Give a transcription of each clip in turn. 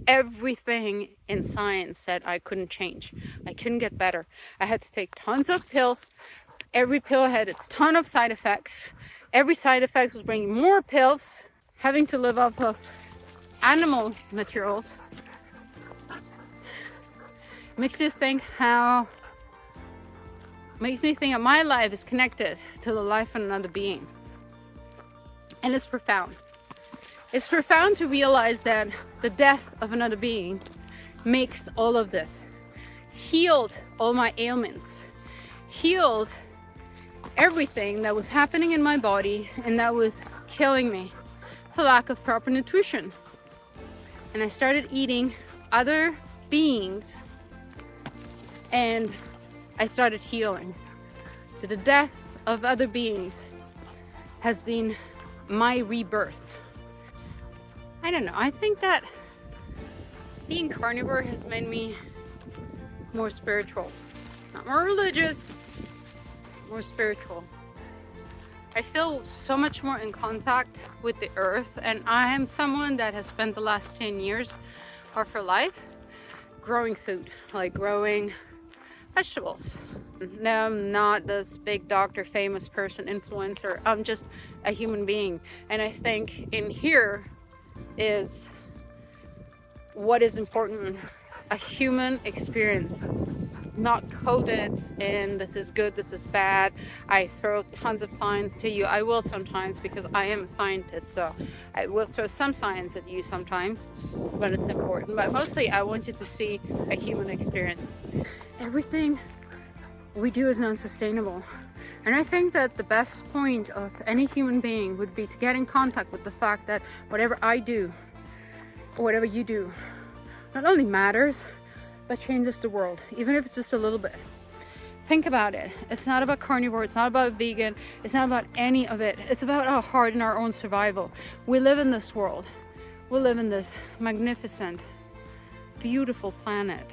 everything in science said I couldn't change. I couldn't get better. I had to take tons of pills. Every pill had its ton of side effects. Every side effect was bringing more pills. Having to live off of animal materials makes me think that my life is connected to the life of another being. And it's profound. It's profound to realize that the death of another being makes all of this. Healed all my ailments. Healed everything that was happening in my body and that was killing me for lack of proper nutrition. And I started eating other beings and I started healing. So the death of other beings has been my rebirth. I don't know, I think that being carnivore has made me more spiritual. Not more religious, more spiritual. I feel so much more in contact with the earth, and I am someone that has spent the last 10 years of her life growing food, like growing vegetables. No, I'm not this big doctor, famous person, influencer. I'm just a human being. And I think in here is what is important, a human experience, not coded in this is good, this is bad. I throw tons of science to you. I will sometimes because I am a scientist, so I will throw some science at you sometimes when it's important. But mostly I want you to see a human experience. Everything we do is non-sustainable. And I think that the best point of any human being would be to get in contact with the fact that whatever I do, or whatever you do, not only matters, but changes the world, even if it's just a little bit. Think about it. It's not about carnivore, it's not about vegan, it's not about any of it. It's about our heart and our own survival. We live in this world. We live in this magnificent, beautiful planet.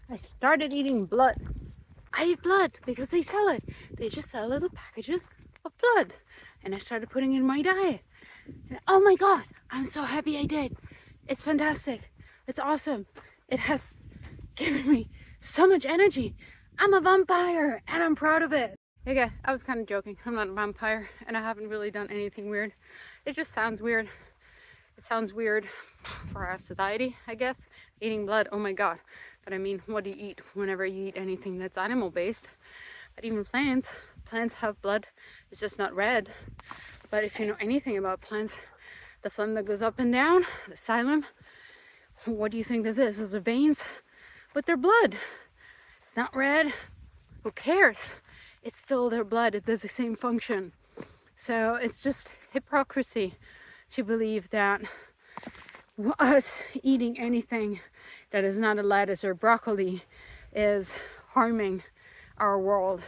I started eating blood. I eat blood because they sell it. They just sell little packages of blood. And I started putting it in my diet. And oh my God, I'm so happy I did. It's fantastic. It's awesome. It has given me so much energy. I'm a vampire and I'm proud of it. Okay, I was kind of joking. I'm not a vampire and I haven't really done anything weird. It just sounds weird. It sounds weird for our society, I guess. Eating blood, oh my God. But I mean, what do you eat whenever you eat anything that's animal-based? But even plants have blood. It's just not red. But if you know anything about plants, the phlegm that goes up and down, the xylem, what do you think this is? Those are veins, but they're blood. It's not red. Who cares? It's still their blood. It does the same function. So it's just hypocrisy to believe that us eating anything that is not a lettuce or broccoli is harming our world,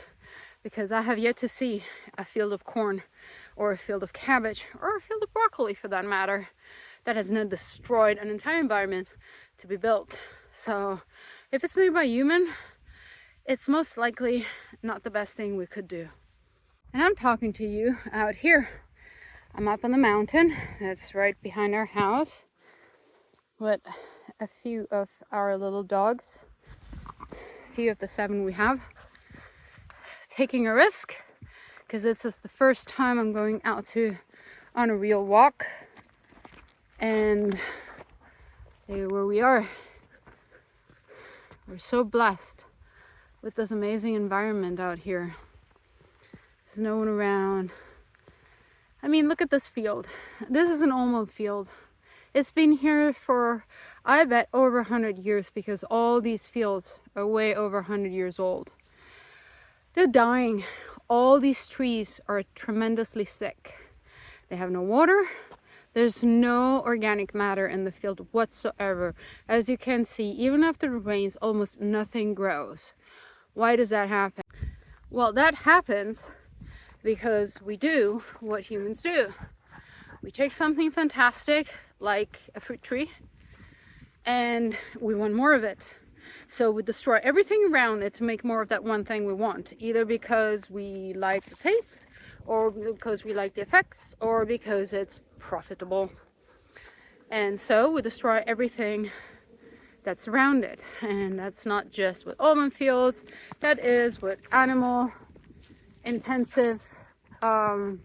because I have yet to see a field of corn or a field of cabbage or a field of broccoli for that matter that has not destroyed an entire environment to be built. So if it's made by human, it's most likely not the best thing we could do. And I'm talking to you out here. I'm up on the mountain that's right behind our house with a few of our little dogs, a few of the 7 we have, taking a risk because this is the first time I'm going out on a real walk. And where we are, we're so blessed with this amazing environment out here. There's no one around. I mean, look at this field. This is an almond field. It's been here for, I bet, over 100 years, because all these fields are way over 100 years old. They're dying. All these trees are tremendously sick. They have no water. There's no organic matter in the field whatsoever. As you can see, even after it rains, almost nothing grows. Why does that happen? Well, that happens because we do what humans do. We take something fantastic, like a fruit tree, and we want more of it. So we destroy everything around it to make more of that one thing we want, either because we like the taste, or because we like the effects, or because it's profitable. And so we destroy everything that's around it. And that's not just with almond fields, that is with animal intensive farming.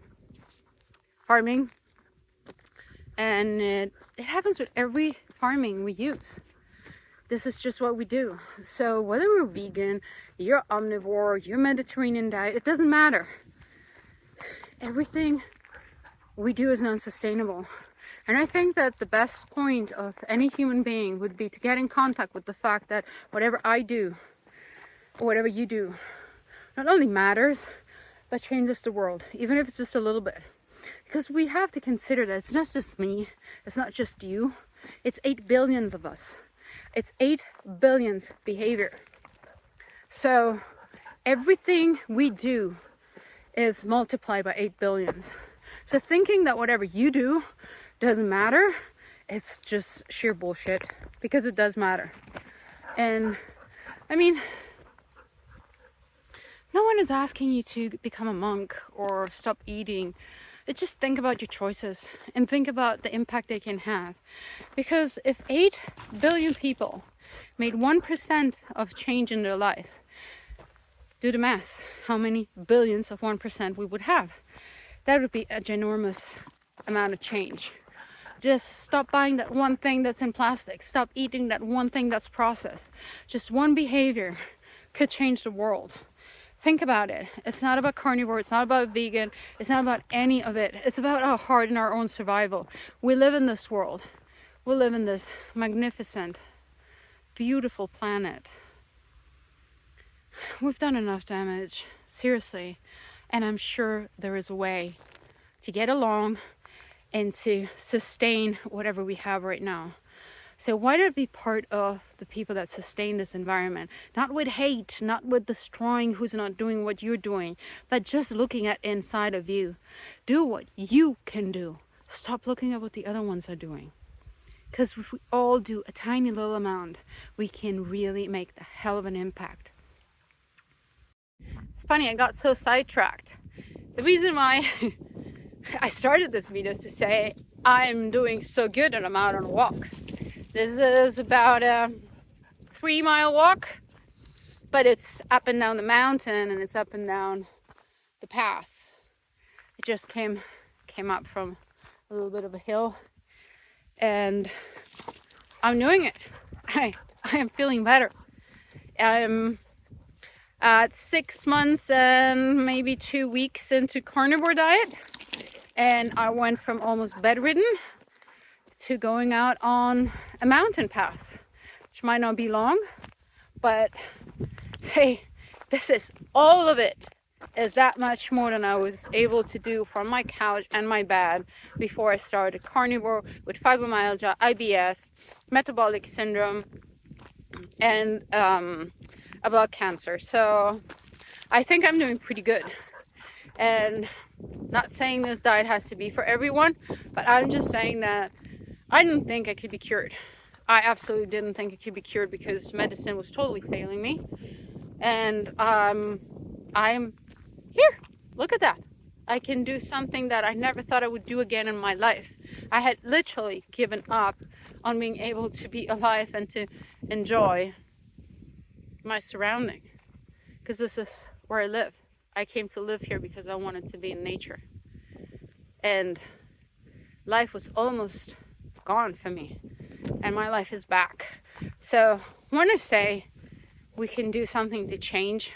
And it happens with every farming we use. This is just what we do. So whether we're vegan, you're omnivore, you're Mediterranean diet, it doesn't matter. Everything we do is non-sustainable. And I think that the best point of any human being would be to get in contact with the fact that whatever I do, or whatever you do, not only matters, but changes the world, even if it's just a little bit. Because we have to consider that it's not just me, it's not just you, it's 8 billions of us. It's 8 billions behavior. So everything we do is multiplied by 8 billions. So thinking that whatever you do doesn't matter, it's just sheer bullshit, because it does matter. And I mean, no one is asking you to become a monk or stop eating. But just think about your choices and think about the impact they can have. Because if 8 billion people made 1% of change in their life, do the math, how many billions of 1% we would have. That would be a ginormous amount of change. Just stop buying that one thing that's in plastic. Stop eating that one thing that's processed. Just one behavior could change the world. Think about it. It's not about carnivore. It's not about vegan. It's not about any of it. It's about our heart and our own survival. We live in this world. We live in this magnificent, beautiful planet. We've done enough damage, seriously. And I'm sure there is a way to get along and to sustain whatever we have right now. So why not be part of the people that sustain this environment? Not with hate, not with destroying who's not doing what you're doing, but just looking at inside of you. Do what you can do. Stop looking at what the other ones are doing. Because if we all do a tiny little amount, we can really make the hell of an impact. It's funny, I got so sidetracked. The reason why I started this video is to say I'm doing so good and I'm out on a walk. This is about a 3-mile walk, but it's up and down the mountain and it's up and down the path. It just came up from a little bit of a hill, and I'm doing it. I am feeling better. I'm at 6 months and maybe 2 weeks into carnivore diet, and I went from almost bedridden to going out on a mountain path, which might not be long, but hey, this is all of it is that much more than I was able to do from my couch and my bed before I started carnivore with fibromyalgia, IBS, metabolic syndrome, and a blood cancer. So I think I'm doing pretty good. And not saying this diet has to be for everyone, but I'm just saying that I didn't think I could be cured. I absolutely didn't think it could be cured because medicine was totally failing me. And I'm here. Look at that. I can do something that I never thought I would do again in my life. I had literally given up on being able to be alive and to enjoy my surrounding. Because this is where I live. I came to live here because I wanted to be in nature. And life was almost gone for me. And my life is back. So when I say we can do something to change,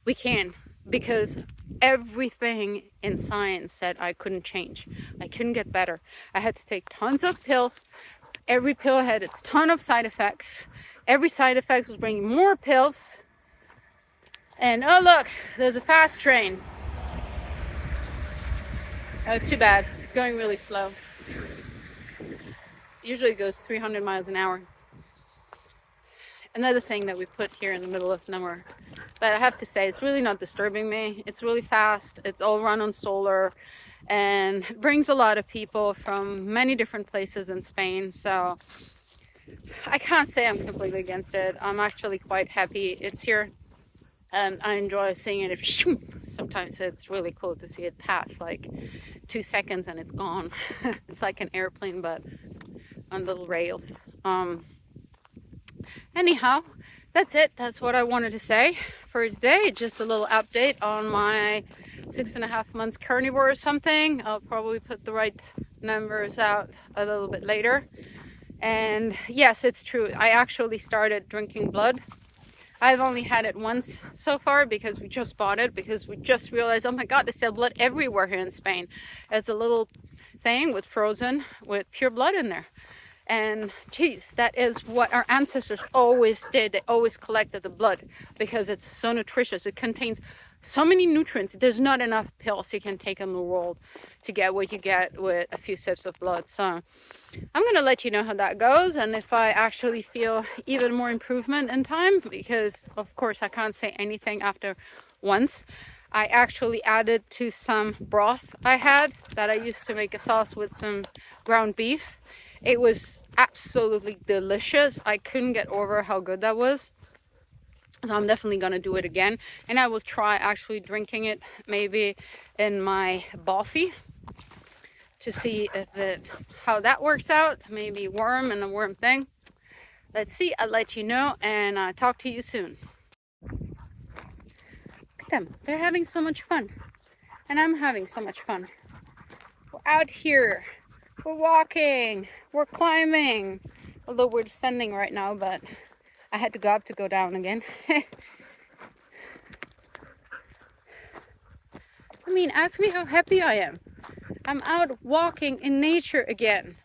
we can. Because everything in science said I couldn't change. I couldn't get better. I had to take tons of pills. Every pill had its ton of side effects. Every side effect was bringing more pills. And oh look, there's a fast train. Oh, too bad. It's going really slow. Usually it goes 300 miles an hour. Another thing that we put here in the middle of nowhere. But I have to say, it's really not disturbing me. It's really fast. It's all run on solar. And it brings a lot of people from many different places in Spain. So I can't say I'm completely against it. I'm actually quite happy it's here, and I enjoy seeing it. Sometimes it's really cool to see it pass, like 2 seconds and it's gone. It's like an airplane, but on little rails. Anyhow, that's it. That's what I wanted to say for today. Just a little update on my 6.5 months carnivore or something. I'll probably put the right numbers out a little bit later. And yes, it's true. I actually started drinking blood. I've only had it once so far because we just bought it, because we just realized, oh my God, they sell blood everywhere here in Spain. It's a little thing with pure blood in there. And geez, that is what our ancestors always did. They always collected the blood because it's so nutritious. It contains so many nutrients. There's not enough pills you can take in the world to get what you get with a few sips of blood. So I'm going to let you know how that goes, and if I actually feel even more improvement in time, because of course I can't say anything after once. I actually added to some broth I had that I used to make a sauce with some ground beef. It was absolutely delicious. I couldn't get over how good that was. So I'm definitely going to do it again. And I will try actually drinking it maybe in my coffee to see how that works out. Maybe worm and a worm thing. Let's see. I'll let you know, and talk to you soon. Look at them. They're having so much fun. And I'm having so much fun. We're out here. We're walking, we're climbing, although we're descending right now, but I had to go up to go down again. I mean, ask me how happy I am. I'm out walking in nature again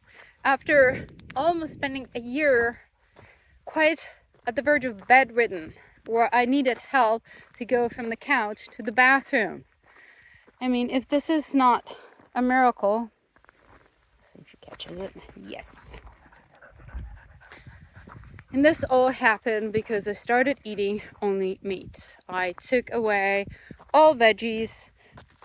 after almost spending a year quite at the verge of bedridden, where I needed help to go from the couch to the bathroom. I mean, if this is not a miracle. If she catches it, yes. And this all happened because I started eating only meat. I took away all veggies,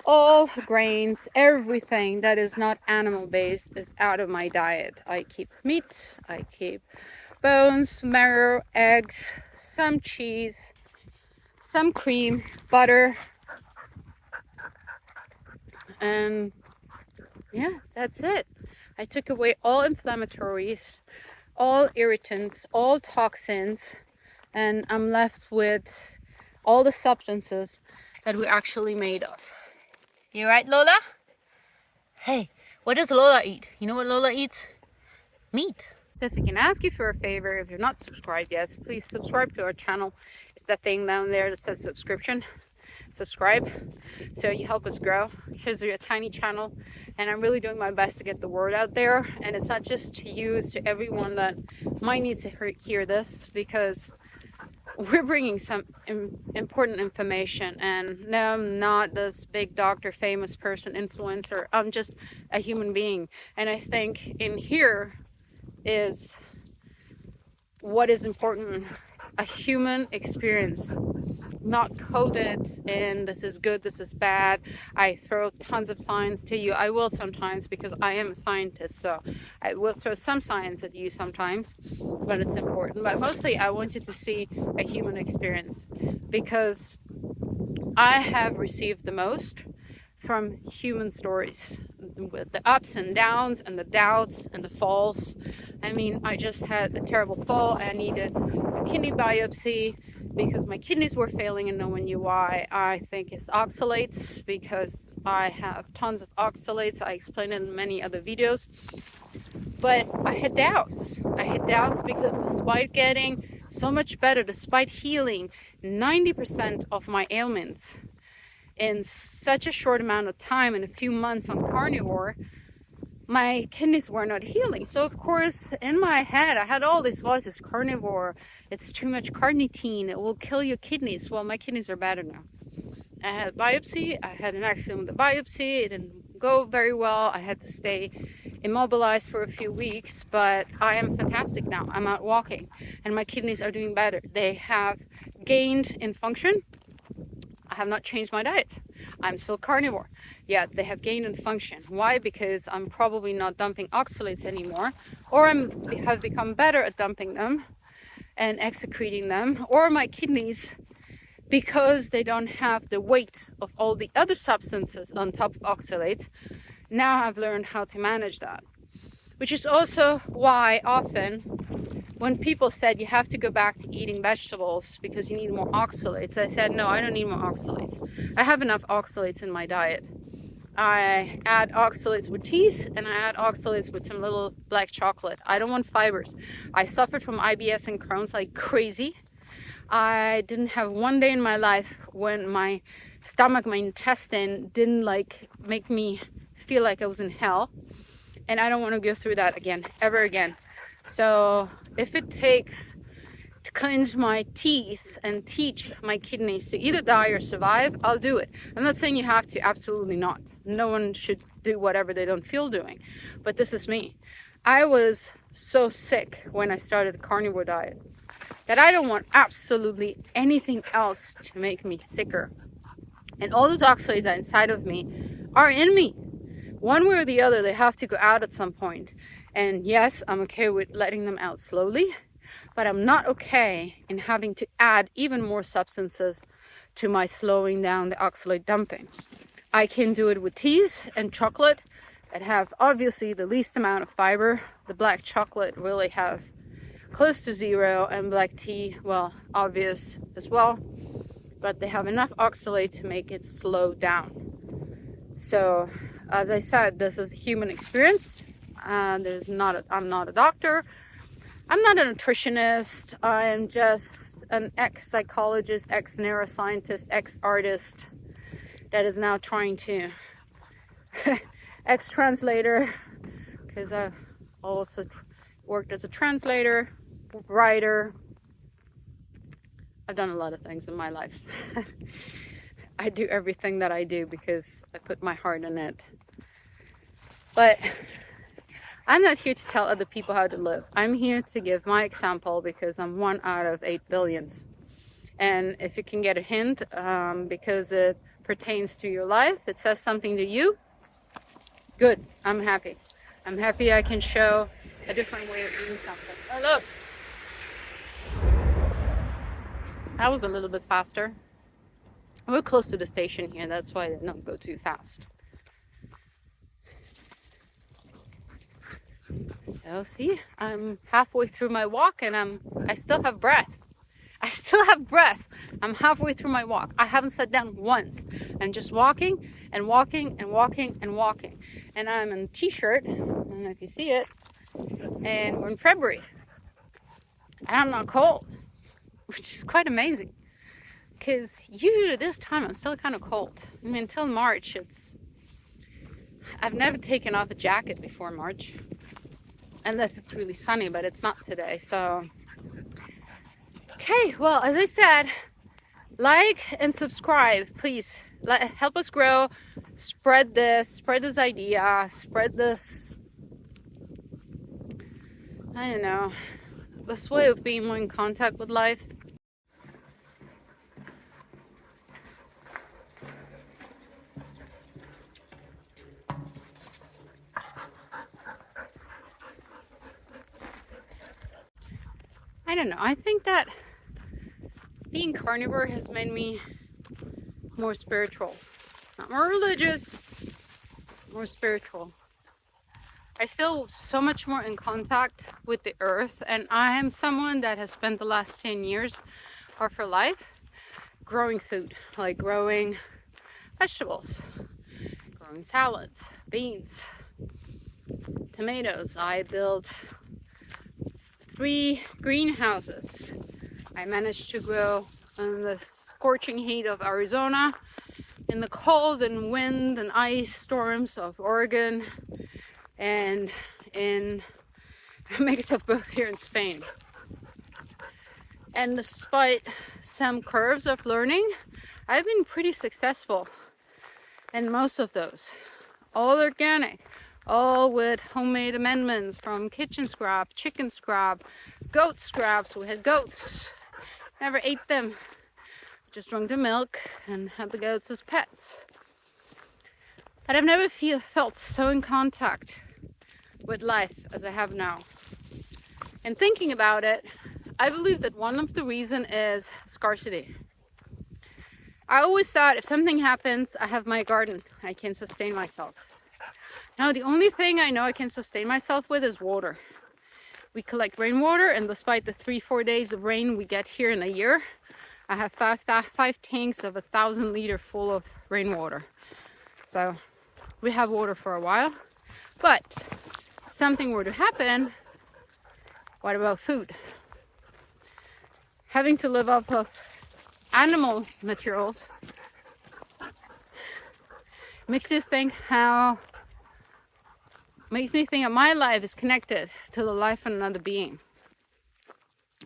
all grains, everything that is not animal based is out of my diet. I keep meat, I keep bones, marrow, eggs, some cheese, some cream, butter, and yeah, that's it. I took away all inflammatories, all irritants, all toxins, and I'm left with all the substances that we're actually made of. You right, Lola? Hey, what does Lola eat? You know what Lola eats? Meat. So if I can ask you for a favor, if you're not subscribed yet, please subscribe to our channel. It's that thing down there that says subscription. Subscribe so you help us grow, because we're a tiny channel and I'm really doing my best to get the word out there. And it's not just to you, it's to everyone that might need to hear this, because we're bringing some important information. And no, I'm not this big doctor, famous person, influencer. I'm just a human being, and I think in here is what is important: a human experience, not coded in this is good, this is bad. I throw tons of science to you. I will sometimes, because I am a scientist, so I will throw some science at you sometimes, but it's important. But mostly I want you to see a human experience, because I have received the most from human stories, with the ups and downs and the doubts and the falls. I mean, I just had a terrible fall. I needed a kidney biopsy because my kidneys were failing, and no one knew why. I think it's oxalates, because I have tons of oxalates. I explained it in many other videos. But I had doubts. I had doubts because despite getting so much better, despite healing 90% of my ailments in such a short amount of time, in a few months on carnivore, my kidneys were not healing. So of course, in my head, I had all these voices: carnivore, it's too much carnitine, it will kill your kidneys. Well, my kidneys are better now. I had a biopsy, I had an accident with the biopsy, it didn't go very well. I had to stay immobilized for a few weeks, but I am fantastic now. I'm out walking and my kidneys are doing better. They have gained in function. I have not changed my diet. I'm still carnivore. Yet they have gained in function. Why? Because I'm probably not dumping oxalates anymore, or have become better at dumping them and excreting them, or my kidneys, because they don't have the weight of all the other substances on top of oxalates, now I've learned how to manage that. Which is also why often when people said you have to go back to eating vegetables because you need more oxalates, I said, no, I don't need more oxalates. I have enough oxalates in my diet. I add oxalates with teas, and I add oxalates with some little black chocolate. I don't want fibers. I suffered from IBS and Crohn's like crazy. I didn't have one day in my life when my stomach, my intestine didn't like make me feel like I was in hell. And I don't want to go through that again, ever again. So if it takes to cleanse my teeth and teach my kidneys to either die or survive, I'll do it. I'm not saying you have to, absolutely not. No one should do whatever they don't feel doing. But this is me. I was so sick when I started a carnivore diet that I don't want absolutely anything else to make me sicker. And all those oxalates that are inside of me are in me. One way or the other, they have to go out at some point. And yes, I'm okay with letting them out slowly, but I'm not okay in having to add even more substances to my slowing down the oxalate dumping. I can do it with teas and chocolate that have obviously the least amount of fiber. The black chocolate really has close to zero, and black tea, well, obvious as well, but they have enough oxalate to make it slow down. So as I said, this is a human experience. I'm not a doctor. I'm not a nutritionist. I'm just an ex-psychologist, ex-neuroscientist, ex-artist that is now trying to ex-translator, because I've also worked as a translator, writer. I've done a lot of things in my life. I do everything that I do because I put my heart in it. But I'm not here to tell other people how to live. I'm here to give my example because I'm 1 out of 8 billion. And if you can get a hint, because it pertains to your life, it says something to you, good, I'm happy. I'm happy I can show a different way of doing something. Oh, look. That was a little bit faster. We're close to the station here, that's why I did not go too fast. So see, I'm halfway through my walk and I still have breath. I still have breath. I'm halfway through my walk. I haven't sat down once. I'm just walking and walking and walking and walking. And I'm in a t-shirt, I don't know if you see it, and we're in February. And I'm not cold, which is quite amazing. Because usually this time I'm still kind of cold. I mean, until March, I've never taken off a jacket before March. Unless it's really sunny, but it's not today, so. Okay, well, as I said, like and subscribe, please. Help us grow. Spread this idea, spread this, I don't know, this way of being more in contact with life. I don't know, I think that being carnivore has made me more spiritual. Not more religious, more spiritual. I feel so much more in contact with the earth, and I am someone that has spent the last 10 years of her life growing food, like growing vegetables, growing salads, beans, tomatoes. I built 3 greenhouses. I managed to grow in the scorching heat of Arizona, in the cold and wind and ice storms of Oregon, and in a mix of both here in Spain. And despite some curves of learning, I've been pretty successful in most of those. All organic, all with homemade amendments from kitchen scrap, chicken scrap, goat scraps. We had goats, never ate them. just drunk the milk and had the goats as pets. But I've never felt so in contact with life as I have now. And thinking about it, I believe that one of the reasons is scarcity. I always thought if something happens, I have my garden, I can sustain myself. Now the only thing I know I can sustain myself with is water. We collect rainwater, and despite the 3-4 days of rain we get here in a year, I have five tanks of 1,000 liter full of rainwater. So we have water for a while. But if something were to happen, what about food? Having to live off of animal materials makes me think that my life is connected to the life of another being.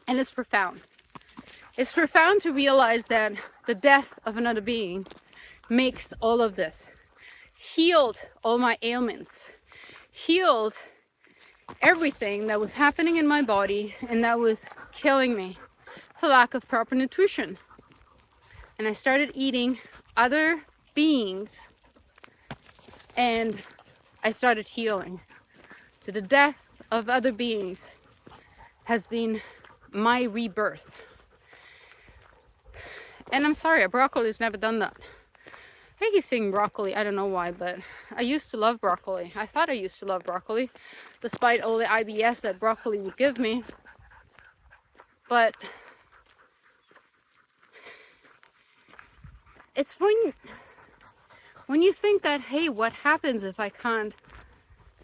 And it's profound. It's profound to realize that the death of another being makes all of this. Healed all my ailments. Healed everything that was happening in my body and that was killing me for lack of proper nutrition. And I started eating other beings and I started healing. So the death of other beings has been my rebirth. And I'm sorry, broccoli's never done that. I keep saying broccoli, I don't know why, but I used to love broccoli. I thought I used to love broccoli, despite all the IBS that broccoli would give me. But it's when you think that, hey, what happens if I can't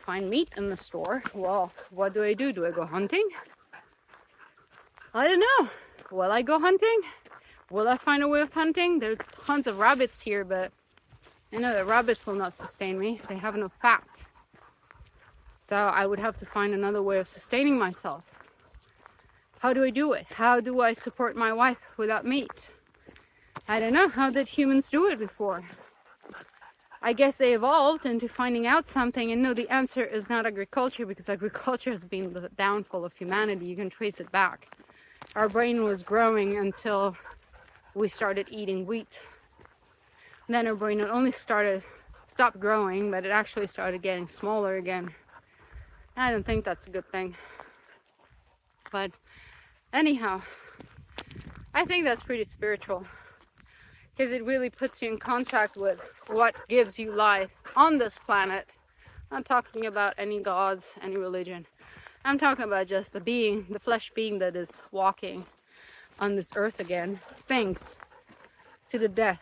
find meat in the store? Well, what do? Do I go hunting? I don't know. Will I go hunting? Will I find a way of hunting? There's tons of rabbits here, but I know that rabbits will not sustain me. They have no fat. So I would have to find another way of sustaining myself. How do I do it? How do I support my wife without meat? I don't know. How did humans do it before? I guess they evolved into finding out something, and no, the answer is not agriculture, because agriculture has been the downfall of humanity. You can trace it back. Our brain was growing until we started eating wheat. Then our brain not only stopped growing, but it actually started getting smaller again. I don't think that's a good thing. But anyhow, I think that's pretty spiritual, because it really puts you in contact with what gives you life on this planet. I'm not talking about any gods, any religion. I'm talking about just the being, the flesh being that is walking on this earth again, thanks to the death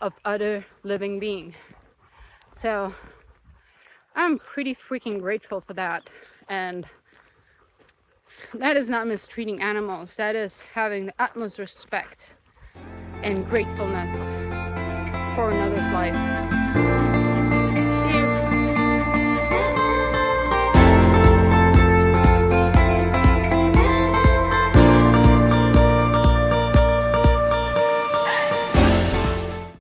of other living being. So I'm pretty freaking grateful for that. And that is not mistreating animals. That is having the utmost respect and gratefulness for another's life.